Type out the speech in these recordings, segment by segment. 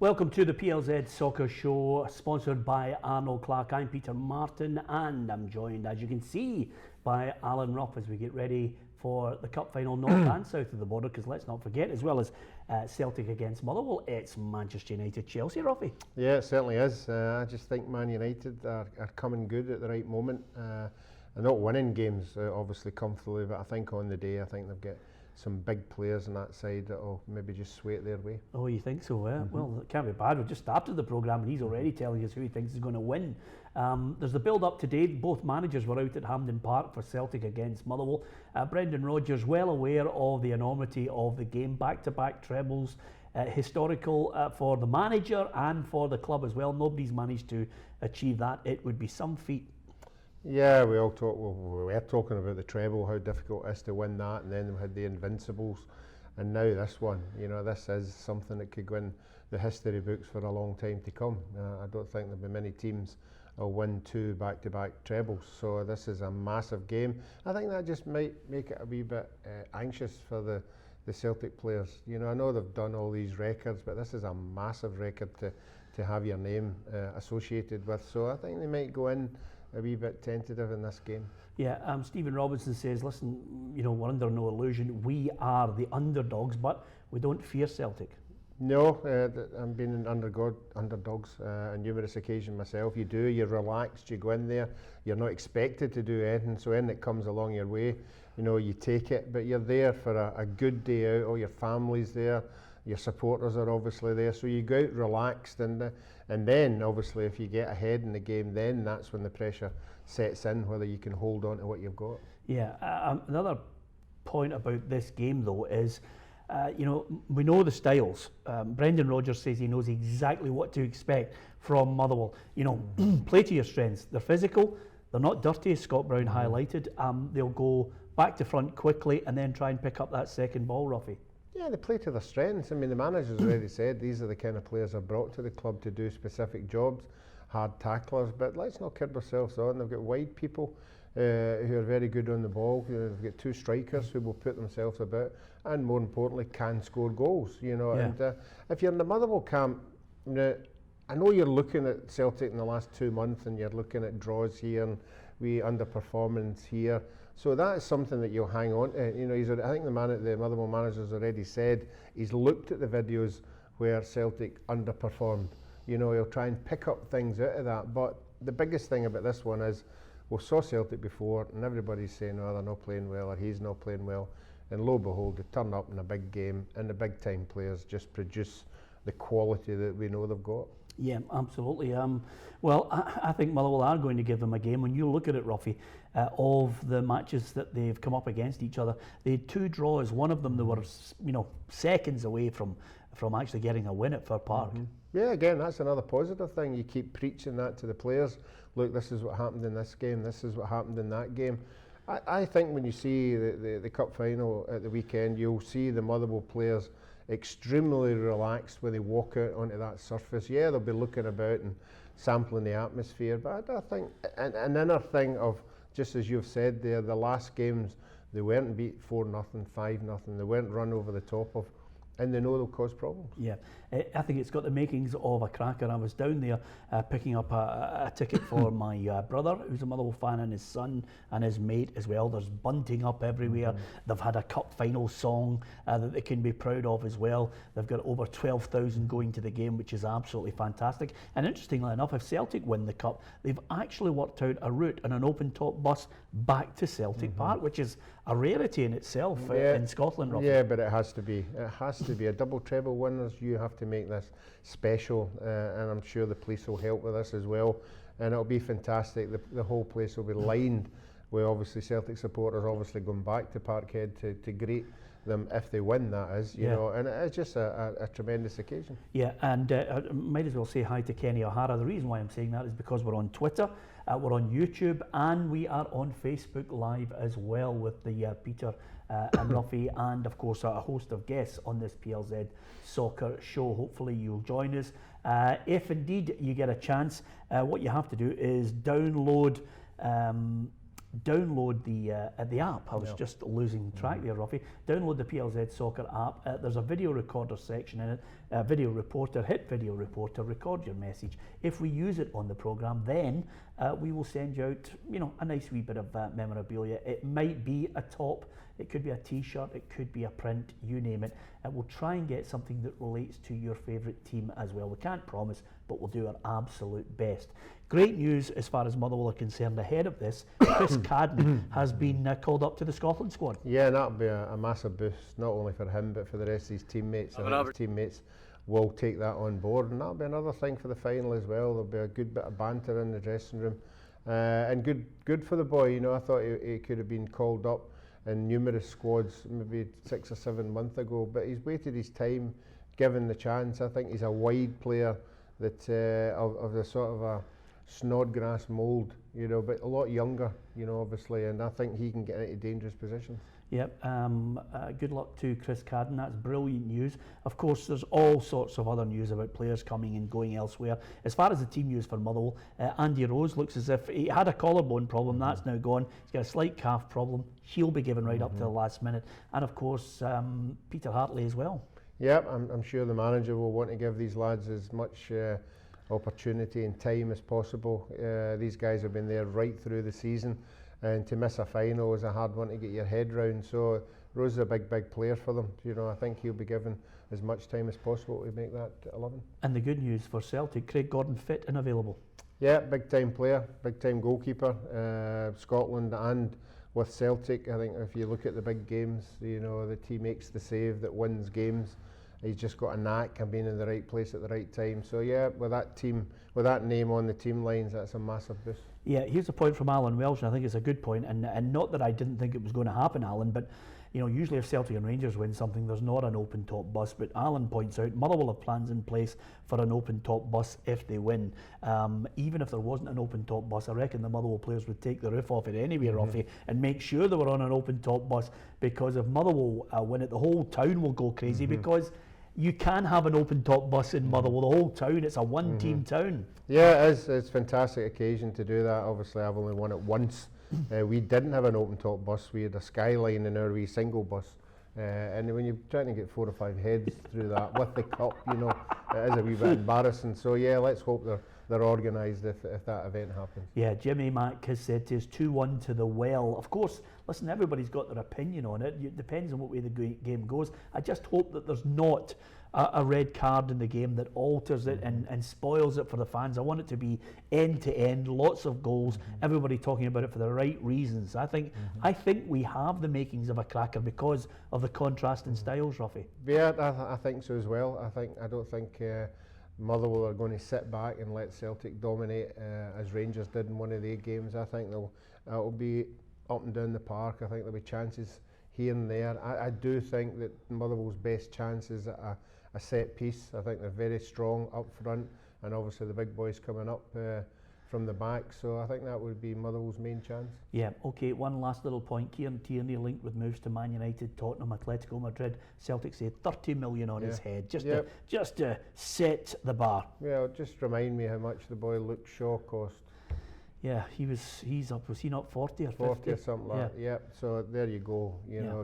Welcome to the PLZ Soccer Show, sponsored by Arnold Clark. I'm Peter Martin, and I'm joined, as you can see, by Alan Ruff as we get ready for the cup final north and south of the border, because let's not forget, as well as Celtic against Motherwell, it's Manchester United Chelsea, Ruffy. Yeah, it certainly is. I just think Man United are coming good at the right moment. They're not winning games, obviously, comfortably, but I think on the day, I think they've got some big players on that side that will maybe just sway it their way. Oh, you think so? Well, it can't be bad. We've just started the programme and he's already telling us who he thinks is going to win. There's the build-up today. Both managers were out at Hampden Park for Celtic against Motherwell. Brendan Rodgers, well aware of the enormity of the game, back-to-back trebles, historical for the manager and for the club as well. Nobody's managed to achieve that. It would be some feat. Yeah, we were talking about the treble, how difficult it is to win that, and then we had the Invincibles, and now this one. You know, this is something that could go in the history books for a long time to come. I don't think there'll be many teams will win two back-to-back trebles, so this is a massive game. I think that just might make it a wee bit anxious for the Celtic players. You know, I know they've done all these records, but this is a massive record to have your name associated with, so I think they might go in a wee bit tentative in this game. Yeah, Stephen Robinson says, listen, you know, we're under no illusion. We are the underdogs, but we don't fear Celtic. No, I've been in underdogs on numerous occasions myself. You do, you're relaxed, you go in there, you're not expected to do anything, so anything that comes along your way, you know, you take it, but you're there for a good day out, all your family's there, your supporters are obviously there, so you go out relaxed, and then obviously if you get ahead in the game, then that's when the pressure sets in, whether you can hold on to what you've got. Yeah, another point about this game though is, you know, we know the styles. Brendan Rodgers says he knows exactly what to expect from Motherwell. You know, play to your strengths. They're physical, they're not dirty, as Scott Brown highlighted. They'll go back to front quickly and then try and pick up that second ball, Ruffy. Yeah, they play to their strengths. I mean, the manager's already said these are the kind of players I've brought to the club to do specific jobs, hard tacklers, but let's not kid ourselves on. They've got wide people who are very good on the ball. You know, they've got two strikers who will put themselves about, and more importantly, can score goals. You know, yeah. And if you're in the Motherwell camp, you know, I know you're looking at Celtic in the last 2 months, and you're looking at draws here and underperformance here. So that is something that you'll hang on to. You know, I think the Motherwell manager's already said he's looked at the videos where Celtic underperformed. You know, he'll try and pick up things out of that. But the biggest thing about this one is, we saw Celtic before, and everybody's saying, oh, they're not playing well, or he's not playing well. And lo and behold, they turn up in a big game, and the big time players just produce the quality that we know they've got. Yeah, absolutely. Well, I think Motherwell are going to give them a game. When you look at it, Ruffy, of the matches that they've come up against each other, they had 2 draws. One of them, they were, you know, seconds away from actually getting a win at Fir Park. Yeah, again, that's another positive thing. You keep preaching that to the players. Look, this is what happened in this game. This is what happened in that game. I think when you see the cup final at the weekend, you'll see the Motherwell players extremely relaxed when they walk out onto that surface. Yeah, they'll be looking about and sampling the atmosphere, but I think an inner thing of, just as you've said there, the last games, they weren't beat 4-0, 5-0, they weren't run over the top of, and they know they'll cause problems. Yeah, I think it's got the makings of a cracker. I was down there picking up a ticket for my brother, who's a Motherwell fan, and his son and his mate as well. There's bunting up everywhere. They've had a cup final song that they can be proud of as well. They've got over 12,000 going to the game, which is absolutely fantastic. And interestingly enough, if Celtic win the cup, they've actually worked out a route and an open-top bus back to Celtic Park, which is a rarity in itself in Scotland, Ruffy. Yeah, but it has to be. It has to be. A double treble winners, you have to make this special, and I'm sure the police will help with this as well, and it'll be fantastic. The whole place will be lined with obviously Celtic supporters obviously going back to Parkhead to greet them if they win, that is, you know, and it's just a tremendous occasion. Yeah, and I might as well say hi to Kenny O'Hara. The reason why I'm saying that is because we're on Twitter, we're on YouTube, and we are on Facebook Live as well with the Peter and Ruffy, and of course a host of guests on this PLZ Soccer Show. Hopefully you'll join us. If indeed you get a chance, what you have to do is download download the app. I was just losing track there, Ruffy. Download the PLZ Soccer app. There's a video recorder section in it. Video reporter, hit video reporter, record your message. If we use it on the programme, then we will send you out, a nice wee bit of memorabilia. It might be a top, it could be a t-shirt, it could be a print, you name it. We'll try and get something that relates to your favourite team as well. We can't promise, but we'll do our absolute best. Great news as far as Motherwell are concerned. Ahead of this, Chris Cadden has been called up to the Scotland squad. Yeah, and that'll be a massive boost, not only for him, but for the rest of his teammates. I think his teammates will take that on board, and that'll be another thing for the final as well. There'll be a good bit of banter in the dressing room, and good for the boy. I thought he could have been called up in numerous squads maybe 6 or 7 months ago, but he's waited his time, given the chance. I think he's a wide player that of the sort of a Snodgrass mould, but a lot younger, obviously, and I think he can get into dangerous positions. Yep, good luck to Chris Cadden. That's brilliant news. Of course, there's all sorts of other news about players coming and going elsewhere. As far as the team news for Motherwell, Andy Rose looks as if he had a collarbone problem. That's now gone. He's got a slight calf problem. He'll be given right up to the last minute. And of course, Peter Hartley as well. Yep, I'm sure the manager will want to give these lads as much opportunity and time as possible. These guys have been there right through the season, and to miss a final is a hard one to get your head round. So Rose is a big player for them. I think he'll be given as much time as possible to make that 11. And the good news for Celtic, Craig Gordon fit and available. Yeah, big time player, big time goalkeeper, Scotland and with Celtic. I think if you look at the big games, the team makes the save that wins games. He's just got a knack of being in the right place at the right time. So yeah, with that name on the team lines, that's a massive boost. Yeah, here's a point from Alan Welsh, and I think it's a good point, and not that I didn't think it was going to happen, Alan, but usually if Celtic and Rangers win something, there's not an open top bus, but Alan points out Motherwell have plans in place for an open top bus if they win. Even if there wasn't an open top bus, I reckon the Motherwell players would take the roof off it anyway, Ruffy, and make sure they were on an open top bus, because if Motherwell win it, the whole town will go crazy, because you can have an open top bus in Motherwell, the whole town. It's a one team town. Yeah, it is. It's a fantastic occasion to do that. Obviously, I've only won it once. We didn't have an open top bus. We had a Skyline in our wee single bus. And when you're trying to get 4 or 5 heads through that with the cup, it is a wee bit embarrassing. So yeah, let's hope they're organised if that event happens. Yeah, Jimmy Mack has said to us 2-1 to the Well. Of course, listen, everybody's got their opinion on it. It depends on what way the game goes. I just hope that there's not a red card in the game that alters it and spoils it for the fans. I want it to be end to end, lots of goals, everybody talking about it for the right reasons. I think we have the makings of a cracker because of the contrast in styles, Ruffy. Yeah, I think so as well. I don't think Motherwell are going to sit back and let Celtic dominate as Rangers did in one of their games. I think it'll be up and down the park. I think there'll be chances here and there. I do think that Motherwell's best chance is a set piece. I think they're very strong up front, and obviously the big boys coming up from the back. So I think that would be Motherwell's main chance. Yeah, okay, one last little point. Kieran Tierney linked with moves to Man United, Tottenham, Atletico Madrid. Celtic say 30 million on his head, just to set the bar. Yeah, just remind me how much the boy Luke Shaw cost. Yeah, he's up, was he not 40 or 50? 40 or something like that, yeah. So there you go,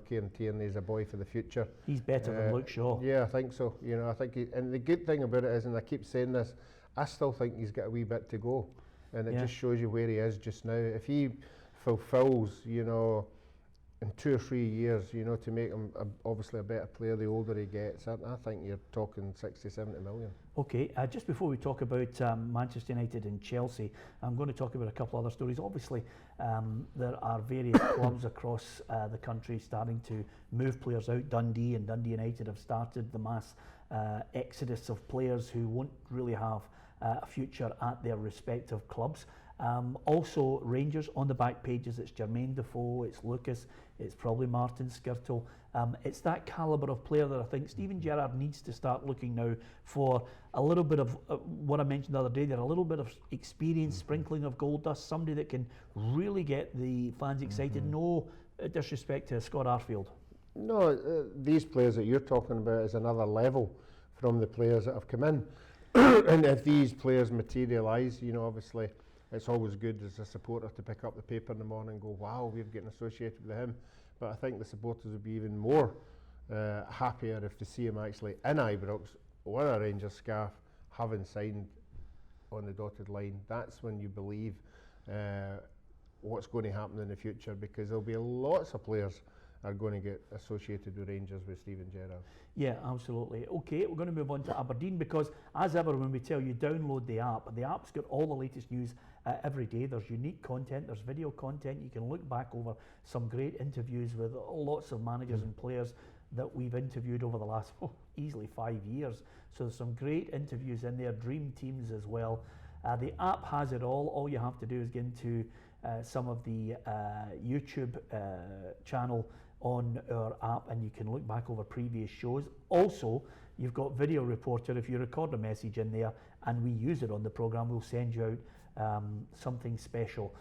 Kieran Tierney is a boy for the future. He's better than Luke Shaw. Yeah, I think so. I think and the good thing about it is, and I keep saying this, I still think he's got a wee bit to go. And it just shows you where he is just now. If he fulfills, in 2 or 3 years, to make him obviously a better player the older he gets, I think you're talking 60, 70 million. Okay, just before we talk about Manchester United and Chelsea, I'm going to talk about a couple other stories. Obviously, there are various clubs across the country starting to move players out. Dundee and Dundee United have started the mass exodus of players who won't really have a future at their respective clubs. Also, Rangers on the back pages, it's Jermaine Defoe, it's Lucas, it's probably Martin Skirtle. It's that calibre of player that I think Steven Gerrard needs to start looking now for a little bit of what I mentioned the other day there, a little bit of experience, sprinkling of gold dust, somebody that can really get the fans excited. No disrespect to Scott Arfield. No, these players that you're talking about is another level from the players that have come in. And if these players materialise, obviously it's always good as a supporter to pick up the paper in the morning and go, wow, we're getting associated with him. But I think the supporters would be even more happier if they see him actually in Ibrox with a Rangers scarf, having signed on the dotted line. That's when you believe what's going to happen in the future, because there'll be lots of players are going to get associated with Rangers with Steven Gerrard. Yeah, absolutely. Okay, we're going to move on to Aberdeen, because as ever when we tell you download the app's got all the latest news every day. There's unique content, there's video content. You can look back over some great interviews with lots of managers and players that we've interviewed over the last easily 5 years. So there's some great interviews in there, dream teams as well. The app has it all. All you have to do is get into some of the YouTube channel on our app, and you can look back over previous shows. Also, you've got Video Reporter. If you record a message in there and we use it on the programme, we'll send you out something special.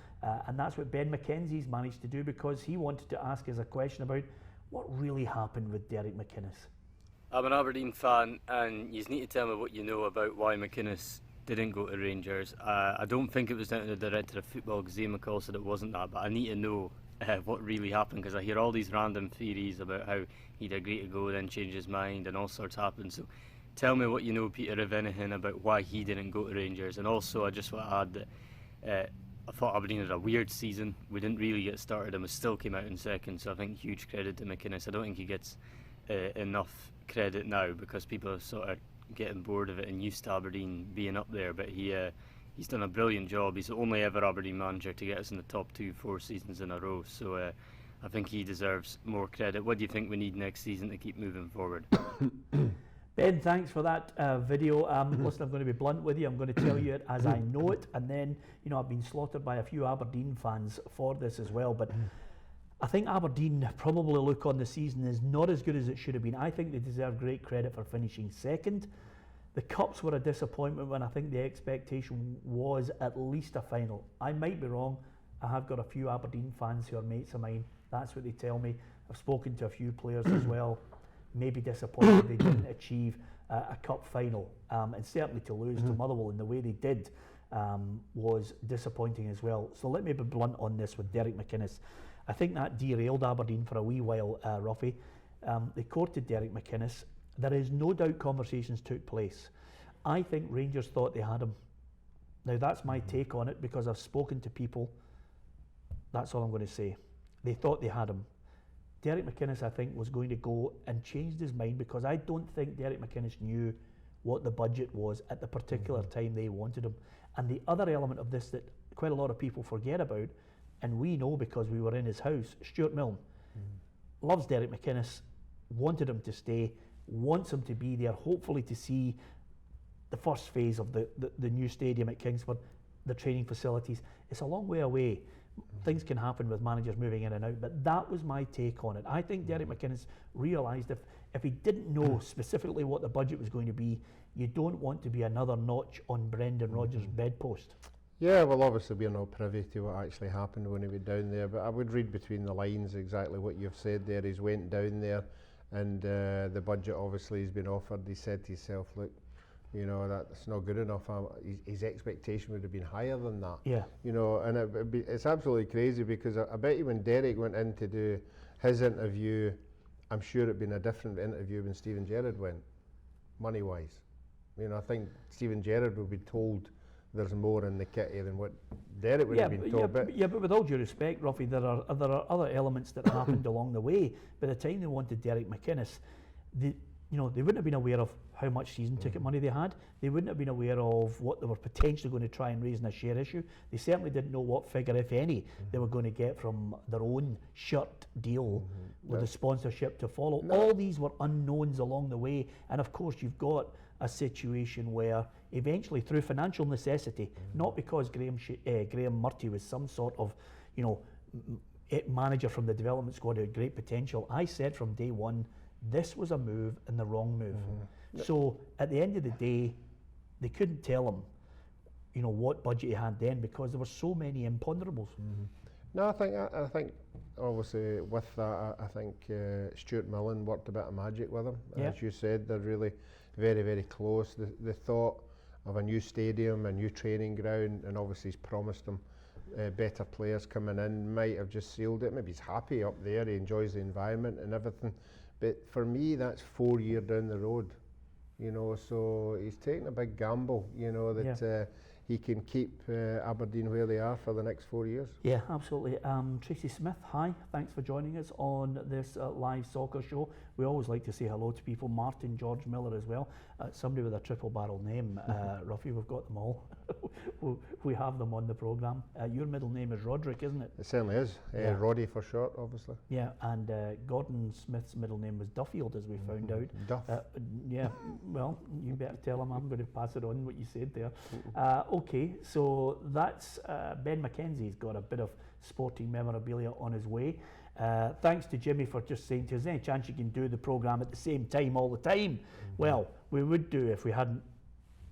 And that's what Ben McKenzie's managed to do, because he wanted to ask us a question about what really happened with Derek McInnes. I'm an Aberdeen fan, and you need to tell me what you know about why McInnes didn't go to Rangers. I don't think it was down to the director of football, because Ian McCall said it wasn't that, but I need to know what really happened, because I hear all these random theories about how he'd agree to go, then change his mind, and all sorts happened. So tell me what you know, Peter, if anything, about why he didn't go to Rangers. And also, I just want to add that I thought Aberdeen had a weird season. We didn't really get started, and we still came out in second, so I think huge credit to McInnes. I don't think he gets enough credit now, because people are sort of getting bored of it and used to Aberdeen being up there, but he's done a brilliant job. He's the only ever Aberdeen manager to get us in the top 4 seasons in a row, so I think he deserves more credit. What do you think we need next season to keep moving forward? Ben, thanks for that video. Listen, I'm going to be blunt with you. I'm going to tell you it as I know it, and then, I've been slaughtered by a few Aberdeen fans for this as well, but I think Aberdeen probably look on the season as not as good as it should have been. I think they deserve great credit for finishing second. The Cups were a disappointment when I think the expectation was at least a final. I might be wrong. I have got a few Aberdeen fans who are mates of mine. That's what they tell me. I've spoken to a few players as well. Maybe disappointed they didn't achieve a cup final. And certainly to lose to Motherwell in the way they did was disappointing as well. So let me be blunt on this with Derek McInnes. I think that derailed Aberdeen for a wee while, Ruffy. They courted Derek McInnes. There is no doubt conversations took place. I think Rangers thought they had him. Now that's my take on it, because I've spoken to people. That's all I'm going to say. They thought they had him. Derek McInnes, I think, was going to go, and changed his mind, because I don't think Derek McInnes knew what the budget was at the particular time they wanted him. And the other element of this that quite a lot of people forget about, and we know because we were in his house, Stuart Milne loves Derek McInnes, wanted him to stay, wants him to be there, hopefully to see the first phase of the new stadium at Kingsford, the training facilities. It's a long way away. Things can happen with managers moving in and out, but that was my take on it. I think Derek McInnes realised if he didn't know specifically what the budget was going to be, you don't want to be another notch on Brendan Rodgers' bedpost. Yeah, well, obviously we're not privy to what actually happened when he went down there, but I would read between the lines exactly what you've said there. He's went down there, and the budget obviously has been offered. He said to himself, look, that's not good enough. His expectation would have been higher than that. Yeah. And it's absolutely crazy, because I bet you when Derek went in to do his interview, I'm sure it'd been a different interview when Steven Gerrard went, money-wise. I think Steven Gerrard would be told there's more in the kitty than what Derek would have been told. But with all due respect, Ruffy, there are other elements that happened along the way. By the time they wanted Derek McInnes, they wouldn't have been aware of how much season ticket money they had. They wouldn't have been aware of what they were potentially going to try and raise in a share issue. They certainly didn't know what figure, if any, they were going to get from their own shirt deal with the sponsorship to follow. All these were unknowns along the way. And of course, you've got a situation where eventually, through financial necessity, not because Graham Murty was some sort of, manager from the development squad who had great potential, I said from day one, this was a move and the wrong move. So at the end of the day, they couldn't tell him, what budget he had then, because there were so many imponderables. No, I think obviously with that, I think Stuart Millen worked a bit of magic with him. Yeah. As you said, they're really very, very close. They thought, of a new stadium, a new training ground, and obviously he's promised them better players coming in. Might have just sealed it. Maybe he's happy up there, he enjoys the environment and everything. But for me, that's 4 years down the road, you know, so he's taking a big gamble, you know, that he can keep Aberdeen where they are for the next 4 years. Yeah, absolutely. Tracy Smith, hi. Thanks for joining us on this live soccer show. We always like to say hello to people. Martin George Miller as well. Somebody with a triple barrel name. Ruffy, we've got them all. We have them on the programme. Your middle name is Roderick, isn't it? It certainly is. Roddy for short, obviously. Yeah, and Gordon Smith's middle name was Duffield, as we found out. Duff. Yeah, well, you better tell him. I'm going to pass it on what you said there. Okay, so that's Ben McKenzie's got a bit of sporting memorabilia on his way. Thanks to Jimmy for just saying to us, any chance you can do the programme at the same time all the time? Well, we would do if we hadn't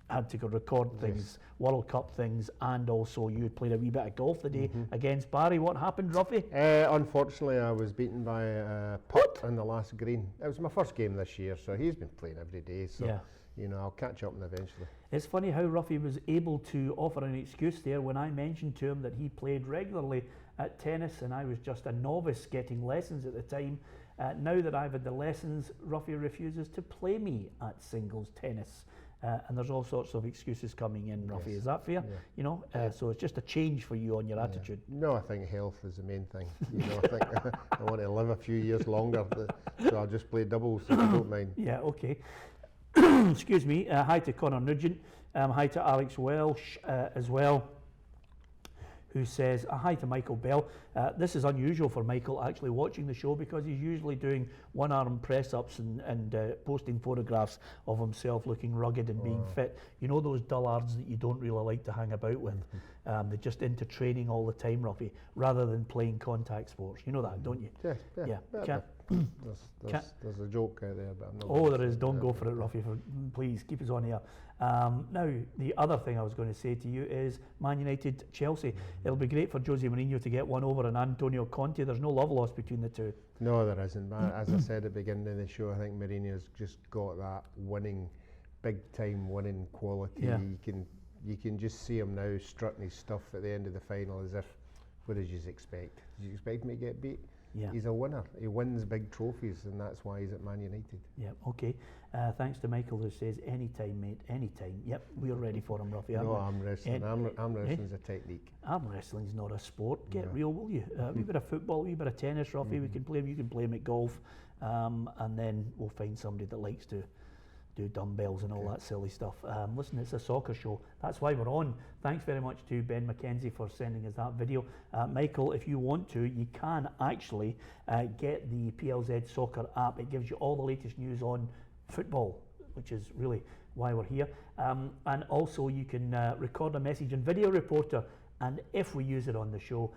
had to go record things, World Cup things, and also you had played a wee bit of golf the day against Barry. What happened, Ruffy? Unfortunately, I was beaten by a putt on the last green. It was my first game this year, so he's been playing every day, so you know, I'll catch up with him eventually. It's funny how Ruffy was able to offer an excuse there when I mentioned to him that he played regularly at tennis and I was just a novice getting lessons at the time. Now that I've had the lessons, Ruffy refuses to play me at singles tennis. And there's all sorts of excuses coming in, Ruffy. Is that fair? Yeah. You know, so it's just a change for you on your attitude. No, I think health is the main thing. You know, I think I want to live a few years longer, so I'll just play doubles if you don't mind. Yeah, okay. Excuse me. Hi to Connor Nugent. Hi to Alex Welsh as well, who says, hi to Michael Bell. This is unusual for Michael actually watching the show because he's usually doing one-arm press-ups and posting photographs of himself looking rugged and being fit. You know those dullards that you don't really like to hang about with? They're just into training all the time, Ruffy, rather than playing contact sports. You know that, don't you? Yeah. There's a joke out there, but I'm not. Oh, there is. Don't go for it, Ruffy. Please keep us on here. Now, the other thing I was going to say to you is Man United, Chelsea. It'll be great for Jose Mourinho to get one over on Antonio Conte. There's no love lost between the two. No, there isn't. As I said at the beginning of the show, I think Mourinho's just got that winning, big-time winning quality. Yeah. You can just see him now strutting his stuff at the end of the final as if, what did you expect? Did you expect me to get beat? Yeah. He's a winner. He wins big trophies, and that's why he's at Man United. Yeah, okay. Thanks to Michael who says, anytime, mate, anytime. Yep, we're ready for him, Ruffy. No, arm wrestling. Arm wrestling's a technique. Arm wrestling's not a sport. Get real, will you? A wee bit of football, a wee bit of tennis, Ruffy. We can play him. You can play him at golf. And then we'll find somebody that likes to do dumbbells and all that silly stuff. Listen, it's a soccer show. That's why we're on. Thanks very much to Ben McKenzie for sending us that video. Michael, if you want to, you can actually get the PLZ Soccer app. It gives you all the latest news on football, which is really why we're here. And also you can record a message in Video Reporter, and if we use it on the show,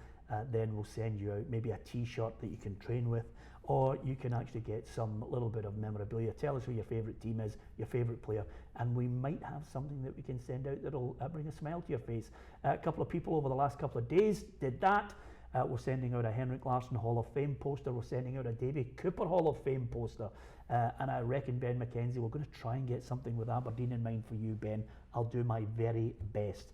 then we'll send you out maybe a t-shirt that you can train with, or you can actually get some little bit of memorabilia. Tell us who your favourite team is, your favourite player, and we might have something that we can send out that'll bring a smile to your face. A couple of people over the last couple of days did that. We're sending out a Henrik Larsson Hall of Fame poster. We're sending out a Davy Cooper Hall of Fame poster. And I reckon, Ben McKenzie, we're going to try and get something with Aberdeen in mind for you, Ben. I'll do my very best.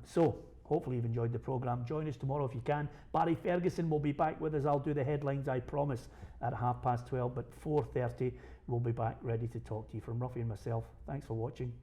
So hopefully you've enjoyed the programme. Join us tomorrow if you can. Barry Ferguson will be back with us. I'll do the headlines, I promise, at 12:30. But 4:30, we'll be back ready to talk to you. From Ruffy and myself, thanks for watching.